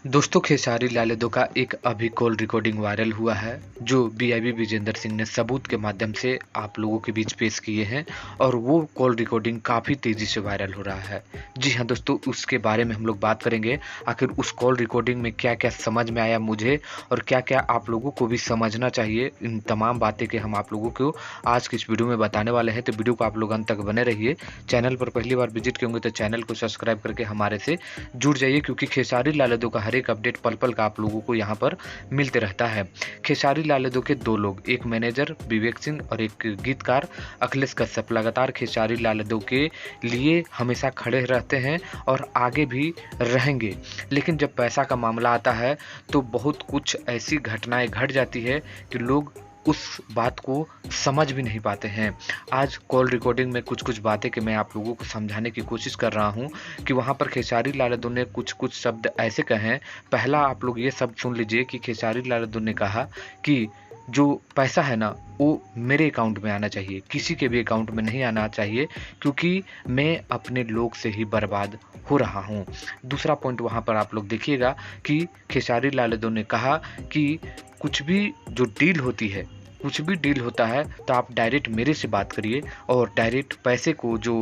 दोस्तों खेसारी लाल यादव का एक अभी कॉल रिकॉर्डिंग वायरल हुआ है जो बीआईबी विजेंद्र सिंह ने सबूत के माध्यम से आप लोगों के बीच पेश किए हैं और वो कॉल रिकॉर्डिंग काफ़ी तेज़ी से वायरल हो रहा है। जी हाँ दोस्तों, उसके बारे में हम लोग बात करेंगे। आखिर उस कॉल रिकॉर्डिंग में क्या क्या समझ में आया मुझे और क्या क्या आप लोगों को भी समझना चाहिए, इन तमाम बातें के हम आप लोगों को आज की इस वीडियो में बताने वाले हैं। तो वीडियो को आप लोग अंत तक बने रहिए। चैनल पर पहली बार विजिट किए होंगे तो चैनल को सब्सक्राइब करके हमारे से जुड़ जाइए, क्योंकि खेसारी लाल यादव का हर एक अपडेट पल पल का आप लोगों को यहाँ पर मिलते रहता है। खेसारी लाल यादव के दो लोग, एक मैनेजर विवेक सिंह और एक गीतकार अखिलेश कश्यप, लगातार खेसारी लाल यादव के लिए हमेशा खड़े रहते हैं और आगे भी रहेंगे। लेकिन जब पैसा का मामला आता है तो बहुत कुछ ऐसी घटनाएं घट जाती है कि लोग उस बात को समझ भी नहीं पाते हैं। आज कॉल रिकॉर्डिंग में कुछ बातें कि मैं आप लोगों को समझाने की कोशिश कर रहा हूं कि वहां पर खेसारी लाल यादव ने कुछ शब्द ऐसे कहे हैं। पहला आप लोग ये शब्द सुन लीजिए कि खेसारी लाल यादव ने कहा कि जो पैसा है ना वो मेरे अकाउंट में आना चाहिए, किसी के भी अकाउंट में नहीं आना चाहिए, क्योंकि मैं अपने लोग से ही बर्बाद हो रहा हूँ। दूसरा पॉइंट वहाँ पर आप लोग देखिएगा कि खेसारी लाल यादव ने कहा कि कुछ भी जो डील होती है, कुछ भी डील होता है तो आप डायरेक्ट मेरे से बात करिए और डायरेक्ट पैसे को जो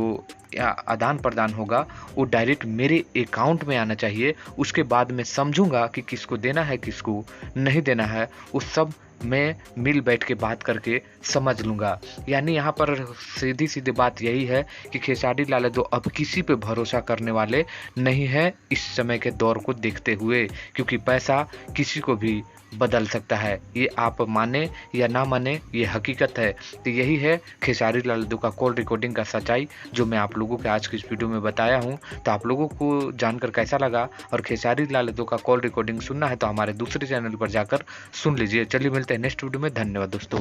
आदान प्रदान होगा वो डायरेक्ट मेरे अकाउंट में आना चाहिए। उसके बाद मैं समझूंगा कि किसको देना है किसको नहीं देना है, वो सब मैं मिल बैठ के बात करके समझ लूँगा। यानी यहाँ पर सीधी सीधी बात यही है कि खेसारी लाल यादव अब किसी पे भरोसा करने वाले नहीं है इस समय के दौर को देखते हुए, क्योंकि पैसा किसी को भी बदल सकता है। ये आप माने या ना माने, ये हकीकत है। तो यही है खेसारी लाल यादव का कॉल रिकॉर्डिंग का सच्चाई जो मैं आप लोगों के आज की इस वीडियो में बताया हूँ। तो आप लोगों को जानकर कैसा लगा और खेसारी लाल यादव का कॉल रिकॉर्डिंग सुनना है तो हमारे दूसरे चैनल पर जाकर सुन लीजिए। चलिए मिलते हैं नेक्स्ट वीडियो में। धन्यवाद दोस्तों।